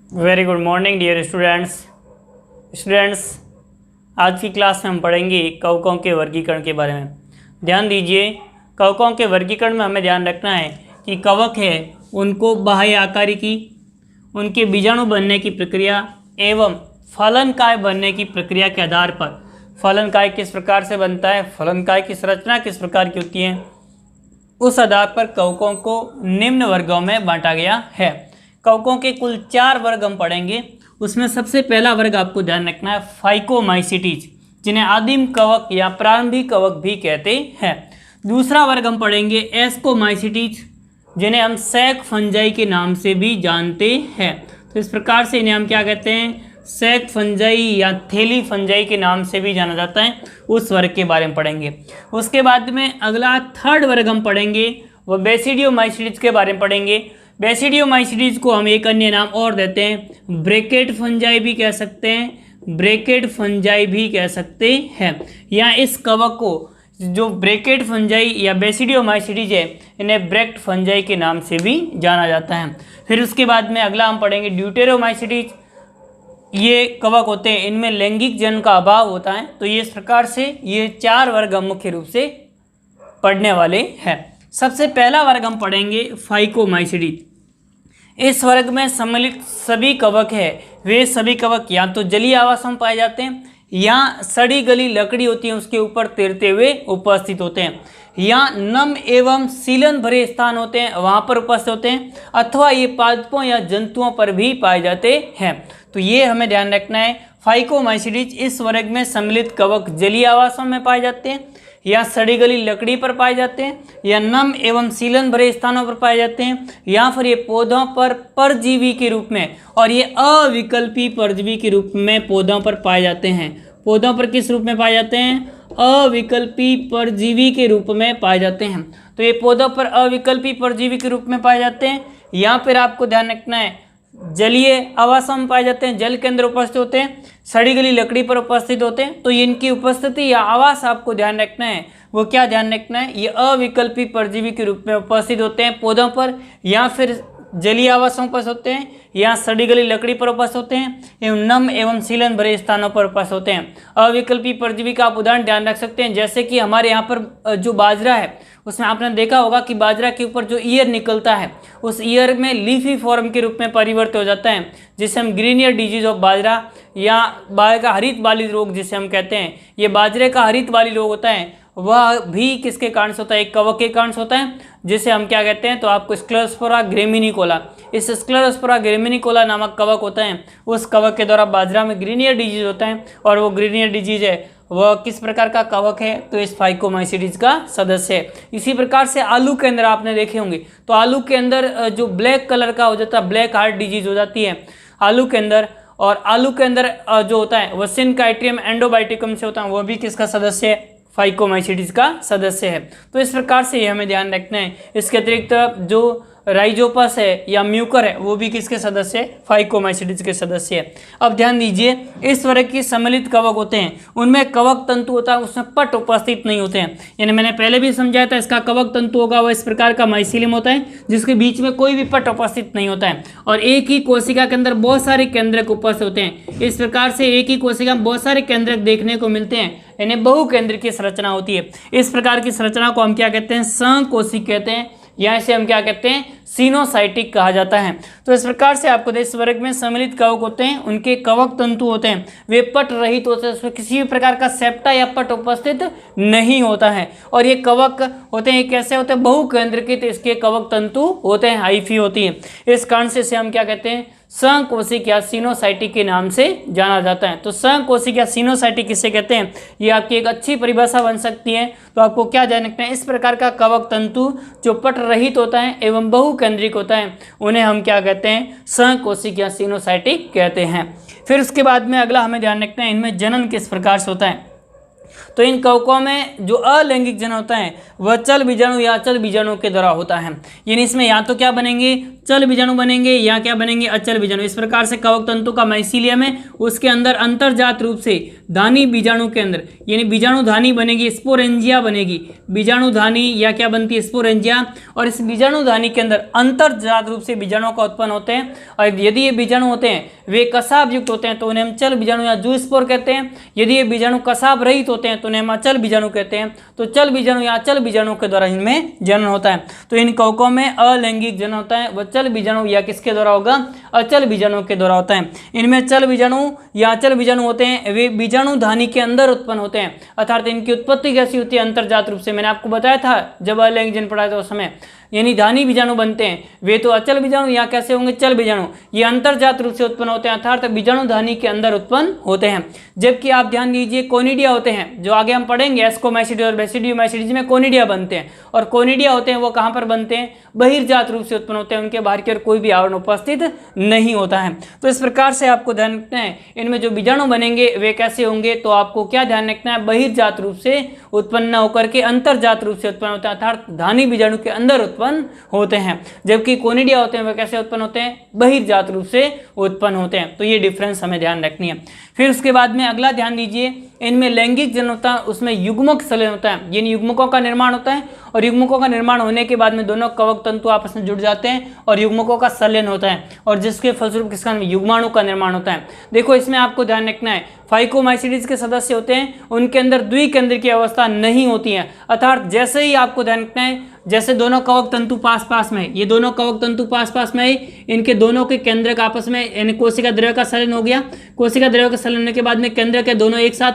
Very good morning dear students. आज की class में हम पढ़ेंगे कवकों के वर्गीकरण के बारे में। ध्यान दीजिए, कवकों के वर्गीकरण में हमें ध्यान रखना है कि कवक है उनको बाह्य आकारिकी, उनके बीजाणु बनने की प्रक्रिया एवं फलनकाय बनने की प्रक्रिया के आधार पर फलनकाय किस प्रकार से बनता है, फलनकाय की संरचना किस प्रकार की होती है, उस आधार पर कवकों को निम्न वर्गों में बांटा गया है। कवकों के कुल 4 वर्ग हम पढ़ेंगे। उसमें सबसे पहला वर्ग आपको ध्यान रखना है फाइकोमाइसीटीज, जिन्हें आदिम कवक या प्रारंभिक कवक भी कहते हैं। दूसरा वर्ग हम पढ़ेंगे एस्कोमाइसीटीज, जिन्हें हम सैक फंजाई के नाम से भी जानते हैं। तो इस प्रकार से इन्हें हम क्या कहते हैं, सैक फंजाई या थैली फंजाई के नाम से भी जाना जाता है। उस वर्ग के बारे में पढ़ेंगे। उसके बाद में अगला थर्ड वर्ग हम पढ़ेंगे, वह बेसिडियोमाइसीटीज के बारे में पढ़ेंगे। बेसिडियोमाइसीटीज को हम एक अन्य नाम और देते हैं, ब्रैकेट फंजाई भी कह सकते हैं, ब्रैकेट फंजाई भी कह सकते हैं। या इस कवक को जो ब्रैकेट फंजाई या बेसिडियोमाइसीटीज है, इन्हें ब्रैक्ट फंजाई के नाम से भी जाना जाता है। फिर उसके बाद में अगला हम पढ़ेंगे ड्यूटेरोमाइसीटीज। ये कवक होते हैं, इनमें लैंगिक जन्म का अभाव होता है। तो ये इस प्रकार से ये 4 वर्ग हम मुख्य रूप से पढ़ने वाले हैं। सबसे पहला वर्ग हम पढ़ेंगे फाइकोमाइसीटीज। इस वर्ग में सम्मिलित सभी कवक है, वे सभी कवक या तो जलीय आवास में पाए जाते हैं या सड़ी गली लकड़ी होती है उसके ऊपर तैरते हुए उपस्थित होते हैं, या नम एवं सीलन भरे स्थान होते हैं वहाँ पर उपस्थित होते हैं, अथवा ये पादपों या जंतुओं पर भी पाए जाते हैं। तो ये हमें ध्यान रखना है। फाइकोमाइसीटीज इस वर्ग में सम्मिलित कवक जलीय आवासों में पाए जाते हैं, या सड़ी गली लकड़ी पर पाए जाते हैं, या नम एवं सीलन भरे स्थानों पर पाए जाते हैं, या फिर ये पौधों पर परजीवी के रूप में और ये अविकल्पी परजीवी के रूप में पौधों पर पाए जाते हैं। पौधों पर किस रूप में पाए जाते हैं, अविकल्पी परजीवी के रूप में पाए जाते हैं। तो ये पौधों पर अविकल्पी परजीवी के रूप में पाए जाते हैं। या फिर आपको ध्यान रखना है जलीय आवासों में पाए जाते हैं, जल के अंदर उपस्थित होते हैं, सड़ी गली लकड़ी पर उपस्थित होते हैं। तो इनकी उपस्थिति या आवास आपको ध्यान रखना है, वो क्या ध्यान रखना है, ये अविकल्पी परजीवी के रूप में उपस्थित होते हैं पौधों पर, या फिर जलीय आवासों पर होते हैं, या सड़ी गली लकड़ी पर उपस्थित होते हैं, एवं नम एवं सीलन भरे स्थानों पर उपस्थित होते हैं। अविकल्पी परजीवी का आप उदाहरण ध्यान रख सकते हैं, जैसे कि हमारे यहाँ पर जो बाजरा है उसमें आपने देखा होगा कि बाजरा के ऊपर जो ईयर निकलता है उस ईयर में लीफी फॉर्म के रूप में परिवर्तित हो जाता है, जिसे हम ग्रीनियर डिजीज ऑफ बाजरा या बाजरे का हरित बाली रोग जिसे हम कहते हैं, ये बाजरे का हरित बाली रोग होता है, वह भी किसके कारण से होता है, एक कवक के कारण से होता है, जिसे हम क्या कहते हैं, तो आपको स्क्लेरोस्पोरा ग्रेमिनिकोला, इस स्क्लेरोस्पोरा ग्रेमिनिकोला नामक कवक होता है। उस कवक के द्वारा बाजरा में ग्रीनियर डिजीज होता है, और वो ग्रीनियर डिजीज है वह किस प्रकार का कवक है, तो इस फाइकोमाइसीटीज का सदस्य है। इसी प्रकार से आलू के अंदर आपने देखे होंगे, तो आलू के अंदर जो ब्लैक कलर का हो जाता है, ब्लैक हार्ट डिजीज हो जाती है आलू के अंदर, और आलू के अंदर जो होता है वह सिनकाइट्रियम एंडोबाइटिकम से होता है, वह भी किसका सदस्य है, फाइकोमाइसीटीज का सदस्य है। तो इस प्रकार से ये हमें ध्यान रखना है। इसके अतिरिक्त जो राइजोपस है या म्यूकर है वो भी किसके सदस्य है, फाइकोमाइसीटीज के सदस्य है। अब ध्यान दीजिए, इस वर्ग की सम्मिलित कवक होते हैं, उनमें कवक तंतु होता है, उसमें पट उपस्थित नहीं होते हैं। यानी मैंने पहले भी समझाया था, इसका कवक तंतु होगा वह इस प्रकार का माइसीलियम होता है, जिसके बीच में कोई भी पट उपस्थित नहीं होता है, और एक ही कोशिका के अंदर बहुत सारे केंद्रक उपस्थित होते हैं। इस प्रकार से एक ही कोशिका में बहुत सारे केंद्रक देखने को मिलते हैं, इन्हें बहुकेंद्र की संरचना होती है। इस प्रकार की संरचना को हम क्या कहते हैं, संकोशिक कहते हैं, या इसे हम क्या कहते हैं, सिनोसाइटिक कहा जाता है। तो इस प्रकार से आपको इस वर्ग में सम्मिलित कवक होते हैं, उनके कवक तंतु होते हैं, वे पट रहित होते हैं, उसमें किसी भी प्रकार का सेप्टा या पट उपस्थित नहीं होता है। और ये कवक होते हैं, कैसे होते हैं, बहुकेंद्रकित इसके कवक तंतु होते हैं, हाइफी होती है। इस कारण से इसे हम क्या कहते हैं, संकोशिक या सिनोसाइटिक के नाम से जाना जाता है। तो संकोशिक या सिनोसाइटिक किसे कहते हैं, ये आपकी एक अच्छी परिभाषा बन सकती है। तो आपको क्या ध्यान रखना है, इस प्रकार का कवक तंतु जो पट रहित होता है एवं बहुकेंद्रिक होता है, उन्हें हम क्या कहते हैं, संकोशिक या सिनोसाइटिक कहते हैं। फिर उसके बाद में अगला हमें ध्यान रखना है, इनमें जनन किस प्रकार से होता है। तो इन कवकों में जो अलैंगिक जनन होता है वह चल बीजाणु या अचल बीजाणु के द्वारा होता है। यानी इसमें या तो क्या बनेंगे, चल बीजाणु बनेंगे या क्या बनेंगे, अचल बीजाणु। इस प्रकार से कवक तंतु का माइसीलियम है, उसके अंदर अंतर्जात रूप से धानी बीजाणु के अंदर यानी बीजाणु धानी बनेगी, स्पोरेंजिया बनेगी। बीजाणु धानी या क्या बनती है, स्पोरेंजिया। और इस बीजाणु धानी के अंदर अंतर्जात रूप से बीजाणु का उत्पन्न होते हैं। और यदि ये बीजाणु होते हैं वे कसाब युक्त होते हैं तो उन्हें हम चल बीजाणु या जूस्पोर कहते हैं। यदि ये बीजाणु कसाब रहित होते हैं तो उन्हें हम अचल बीजाणु कहते हैं। तो चल बीजाणु या अचल बीजाणु के द्वारा इनमें जनन होता है। तो इन कवकों में अलैंगिक जनन होता है, वह चल बीजाणु या किसके द्वारा होगा, अचल बीजाणु के द्वारा होता है। इनमें चल बीजाणु या अचल बीजाणु होते हैं, वे बीजाणु धानी के अंदर उत्पन्न होते हैं। अर्थात इनकी उत्पत्ति कैसी होती है, अंतर्जात रूप से। मैंने आपको बताया था जब अलैंगिक जनन पढ़ाया था उस समय, यानी धानी बीजाणु बनते हैं वे तो अचल बीजाणु या कैसे होंगे, चल बीजाणु। ये अंतर्जात रूप से उत्पन्न होते हैं, अर्थात बीजाणु धानी के अंदर उत्पन्न होते हैं। जबकि आप ध्यान दीजिए कोनिडिया होते हैं, जो आगे हम पढ़ेंगे, एस्कोमाइसीडिस और बेसिडियोमाइसीडिस में कोनिडिया बनते हैं। और कोनिडिया होते हैं वो कहाँ पर बनते हैं, बहिर्जात रूप से उत्पन्न होते हैं, उनके बाहर की ओर कोई भी आवरण उपस्थित नहीं होता है। तो इस प्रकार से आपको ध्यान रखना है, इनमें जो बीजाणु बनेंगे वे कैसे होंगे, तो आपको क्या ध्यान रखना है, बहिर्जात रूप से उत्पन्न होकर के अंतर्जात रूप से उत्पन्न होते हैं, अर्थात धानी बीजाणु के अंदर उत्पन्न होते हैं। जबकि कोनिडिया होते हैं वे कैसे उत्पन्न होते हैं, बहिर्जात रूप से उत्पन्न होते हैं। तो ये डिफरेंस हमें ध्यान रखनी है। फिर उसके बाद में अगला ध्यान दीजिए, इनमें लैंगिक जनन होता है, उसमें युग्मक संलयन होता है, यानी युग्मकों का निर्माण होता है। और युग्मकों का निर्माण होने के बाद में दोनों कवक तंतु आपस में जुड़ जाते हैं और युग्मकों का संलयन होता है, और जिसके फलस्वरूप किसका युग्माणु का निर्माण होता है। देखो इसमें आपको ध्यान रखना है, फाइकोमाइसीडिस के सदस्य होते हैं उनके अंदर द्विकेंद्र की अवस्था नहीं होती है। अर्थात जैसे ही आपको ध्यान रखना है, जैसे दोनों कवक तंतु पास पास में, ये दोनों कवक तंतु पास पास में, इनके दोनों के केंद्रक आपस में यानी कोशिका द्रव्य का संलयन हो गया। कोशिका द्रव्य का संलयन होने के बाद में केंद्रक के दोनों एक साथ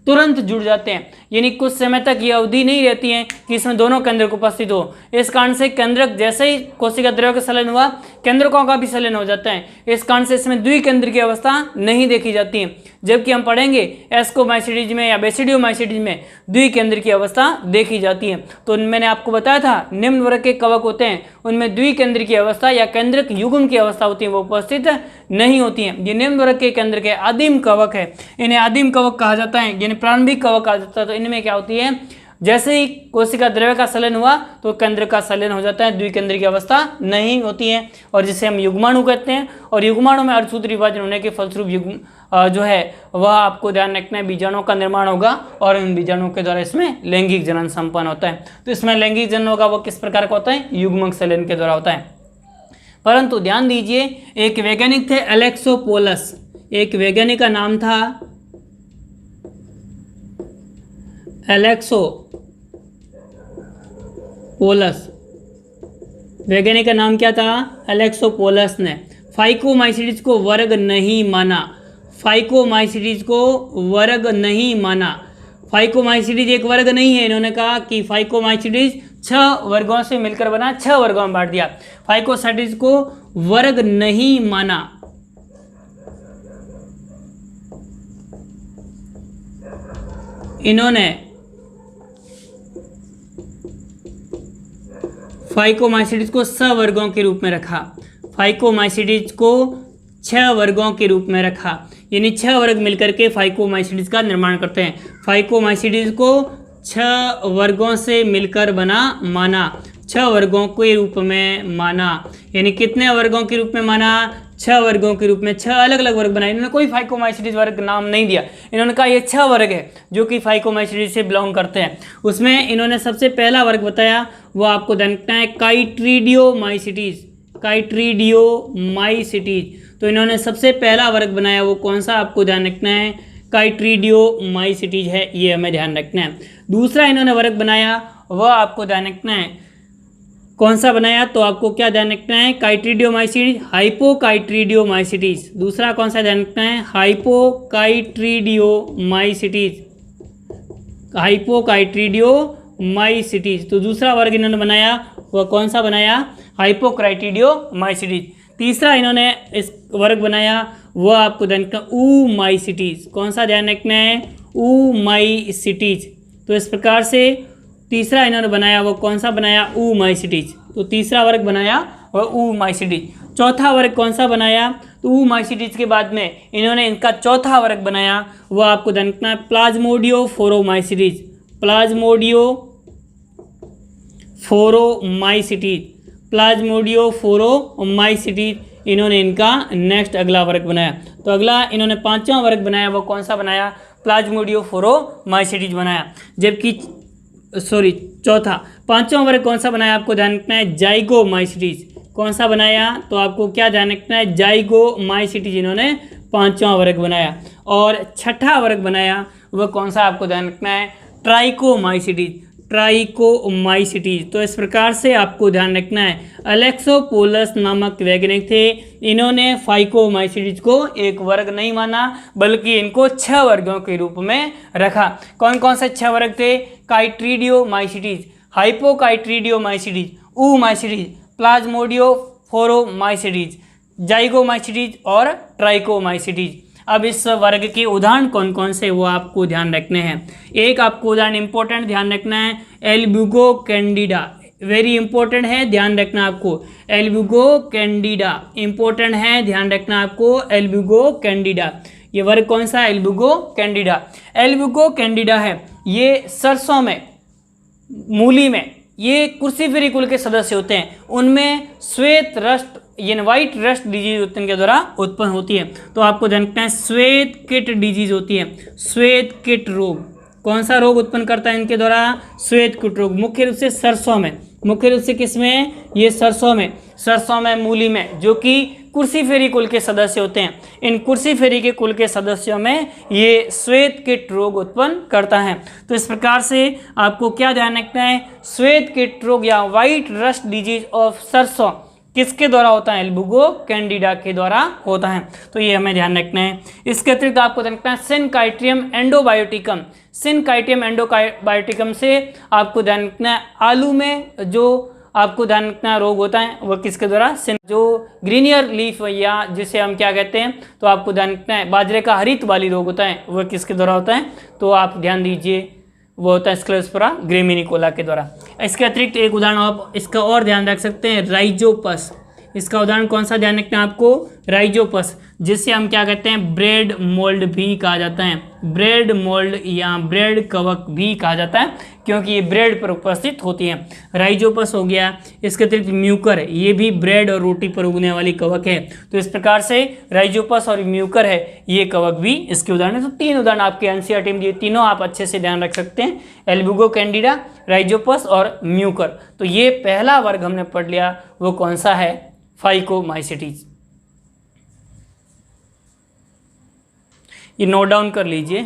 तुरंत जुड़ जाते हैं, यानी कुछ समय तक ये अवधि नहीं रहती है कि इसमें दोनों केंद्रक उपस्थित हो। इस कारण से केंद्रक जैसे ही कोशिका द्रव्य का संलयन हुआ, केंद्रकों का भी संलयन हो जाता है। इस कारण से इसमें द्विकेंद्र की अवस्था नहीं देखी जाती है। जबकि हम पढ़ेंगे एस्कोमाइसीडिस में या बेसिडियोमाइसीडिस में द्विकेंद्र की अवस्था देखी जाती है। तो मैंने आपको बताया था निम्न वर्ग के कवक होते हैं उनमें द्विकेंद्र की अवस्था या केंद्रक युग्म की अवस्था होती है, वो उपस्थित नहीं होती है। ये निम्न वर्ग के केंद्र के आदिम कवक है, इन्हें आदिम कवक कहा जाता है, यानी प्रारंभिक कवक कहा जाता है। तो इनमें क्या होती है, जैसे ही कोशिका द्रव्य का संलयन हुआ तो केंद्र का संलयन हो जाता है, द्विकेंद्र की अवस्था नहीं होती है, और जिसे हम युग्माणु कहते हैं। और युग्माणु में अर्धसूत्र विभाजन होने के फलस्वरूप युग्म जो है वह आपको ध्यान रखना है, बीजाणुओं का निर्माण होगा और इन बीजाणुओं के द्वारा इसमें लैंगिक जनन संपन्न होता है। तो इसमें लैंगिक जनन होगा वो किस प्रकार का होता है, युग्मक संलयन के द्वारा होता है। परंतु ध्यान दीजिए, एक वैज्ञानिक थे एलेक्सोपोलस, एक वैज्ञानिक का नाम था एलेक्सोपोलस। वैज्ञानिक का नाम क्या था, एलेक्सोपोलस ने फाइकोमाइसीडिस को वर्ग नहीं माना, फाइकोमाइसीडिस को वर्ग नहीं माना। फाइकोमाइसीडिस एक वर्ग नहीं है, इन्होंने कहा कि फाइकोमाइसीडिस 6 वर्गों से मिलकर बना, 6 वर्गों में बांट दिया। फाइकोसाइटिस को वर्ग नहीं माना। इन्होंने फाइकोमाइसीडिस को सवर्गों के रूप में रखा, फाइकोमाइसीडिस को 6 वर्गों के रूप में रखा, यानी 6 वर्ग मिलकर के फाइकोमाइसीडिस का निर्माण करते हैं। फाइकोमाइसीडिस को 6 वर्गों से मिलकर बना माना, 6 वर्गों के रूप में माना, यानी कितने वर्गों के रूप में माना, 6 वर्गों के रूप में। 6 अलग अलग वर्ग बनाए, इन्होंने कोई फाइकोमाइसीडिस वर्ग नाम नहीं दिया, इन्होंने कहा ये 6 वर्ग है जो कि फाइकोमाइसीडिस से बिलोंग करते हैं। उसमें इन्होंने सबसे पहला वर्ग बताया, वो आपको ध्यान रखना है, काइट्रीडियोमाइसीडिस, काइट्रीडियोमाइसीडिस। तो इन्होंने सबसे पहला वर्ग बनाया, वो कौन सा आपको ध्यान रखना है, काइट्रीडियोमाइसीडिस है, ये हमें ध्यान रखना है। दूसरा इन्होंने वर्ग बनाया, वह आपको ध्यान रखना है, कौन सा बनाया, तो आपको क्या ध्यान रखना है, काइट्रीडियोमाइसीडिस, हाइपोकाइट्रीडियोमाइसीडिस। दूसरा कौन सा ध्यान रखना है, हाइपोकाइट्रीडियोमाइसीडिस, हाइपोकाइट्रीडियोमाइसीडिस। तो दूसरा वर्ग इन्होंने बनाया, वह कौन सा बनाया, हाइपोकाइट्रीडियोमाइसीडिस। तीसरा इन्होंने इस वर्ग बनाया, वह आपको ध्यान रखना, ऊमाइसीडिस। कौन सा ध्यान रखना है, ऊमाइसीडिस। तो इस प्रकार से तीसरा इन्होंने बनाया, वो कौन सा बनाया, ऊमाइसीडिस। तो तीसरा वर्ग बनाया वह ऊमाइसीडिस। चौथा वर्ग कौन सा बनाया, तो ऊमाइसीडिस के बाद में इन्होंने इनका चौथा वर्ग बनाया, वह आपको ध्यान रखना है, प्लाज्मोडियोफोरोमाइसीडिस, प्लाज्मोडियोफोरोमाइसीडिस, प्लाज्मोडियोफोरोमाइसिटीज, इन्होंने इनका नेक्स्ट अगला वर्ग बनाया। तो अगला इन्होंने पांचवा वर्ग बनाया, वो कौन सा बनाया? प्लाज्मोडियोफोरोमाइसिटीज बनाया। जबकि चौथा, पांचवा वर्ग कौन सा बनाया? आपको ध्यान रखना है जाइगोमाइसिटीज। कौन सा बनाया? तो आपको क्या ध्यान रखना है? जाइगोमाइसिटीज इन्होंने पांचवा वर्ग बनाया। और छठा वर्ग बनाया वह कौन सा? आपको ध्यान रखना है ट्राइकोमाइसिटीज। ट्राइकोमाइसिटीज। तो इस प्रकार से आपको ध्यान रखना है अलेक्सोपोलस नामक वैज्ञानिक थे, इन्होंने फाइकोमाइसिटीज को एक वर्ग नहीं माना बल्कि इनको 6 वर्गों के रूप में रखा। कौन कौन से 6 वर्ग थे? काइट्रीडियोमाइसिटीज, हाइपोकाइट्रीडियोमाइसिटीज, ऊमाइसिटीज, प्लाज्मोडियोफोरोमाइसिटीज, जाइगोमाइसिटीज और ट्राइकोमाइसिटीज। अब इस वर्ग के उदाहरण कौन कौन से वो आपको ध्यान रखने हैं। एक आपको उदाहरण इंपॉर्टेंट ध्यान रखना है, एल्ब्यूगो कैंडिडा, वेरी इंपॉर्टेंट है, ध्यान रखना आपको। एल्ब्यूगो कैंडिडा इंपॉर्टेंट है, ध्यान रखना आपको। एल्ब्यूगो कैंडिडा, ये वर्ग कौन सा है? Albugo Candida. एल्ब्यूगो कैंडिडा है, ये सरसों में, मूली में, ये क्रूसिफेरी कुल के सदस्य होते हैं। उनमें श्वेत रस्ट यानी व्हाइट रस्ट डिजीज इनके द्वारा उत्पन्न होती है। तो आपको ध्यान रखना है श्वेत किट डिजीज होती है। श्वेत किट रोग, कौन सा रोग उत्पन्न करता है इनके द्वारा? श्वेत किट रोग। मुख्य रूप से सरसों में, मुख्य रूप से किसमें? ये सरसों में, सरसों में, मूली में, जो कि क्रूसिफेरी कुल के सदस्य होते हैं। इन क्रूसिफेरी के कुल के सदस्यों में ये श्वेत किट रोग उत्पन्न करता है। तो इस प्रकार से आपको क्या ध्यान रखना है? श्वेत किट रोग या व्हाइट रस्ट डिजीज ऑफ सरसों किसके द्वारा होता है? एल्ब्यूगो कैंडिडा के द्वारा होता है। तो ये हमें ध्यान रखना है। इसके अतिरिक्त आपको ध्यान रखना है सिनकाइट्रियम एंडोबायोटिकम। सिनकाइट्रियम एंडोबायोटिकम से आपको ध्यान रखना है आलू में जो आपको ध्यान रखना रोग होता है वह किसके द्वारा? जो ग्रीनियर लीफ या जिसे हम क्या कहते हैं, तो आपको ध्यान रखना है बाजरे का हरित वाली रोग होता है, वह किसके द्वारा होता है? तो आप ध्यान दीजिए, वो होता है स्क्लेरोस्पोरा ग्रेमिनिकोला के द्वारा। इसके अतिरिक्त एक उदाहरण आप इसका और ध्यान रख सकते हैं, राइजोपस। इसका उदाहरण कौन सा ध्यान रखना है आपको? राइजोपस, जिससे हम क्या कहते हैं? ब्रेड मोल्ड भी कहा जाता है। ब्रेड मोल्ड या ब्रेड कवक भी कहा जाता है, क्योंकि ये ब्रेड पर उपस्थित होती है। राइजोपस हो गया। इसके अतिरिक्त म्यूकर, ये भी ब्रेड और रोटी पर उगने वाली कवक है। तो इस प्रकार से राइजोपस और म्यूकर है, ये कवक भी इसके उदाहरण है। तो 3 उदाहरण आपके एनसीईआरटी में दिए, तीनों आप अच्छे से ध्यान रख सकते हैं, एल्ब्यूगो कैंडिडा, राइजोपस और म्यूकर। तो ये पहला वर्ग हमने पढ़ लिया, वो कौन सा है? फाइकोमाइसिटीज। ये नोट डाउन कर लीजिए।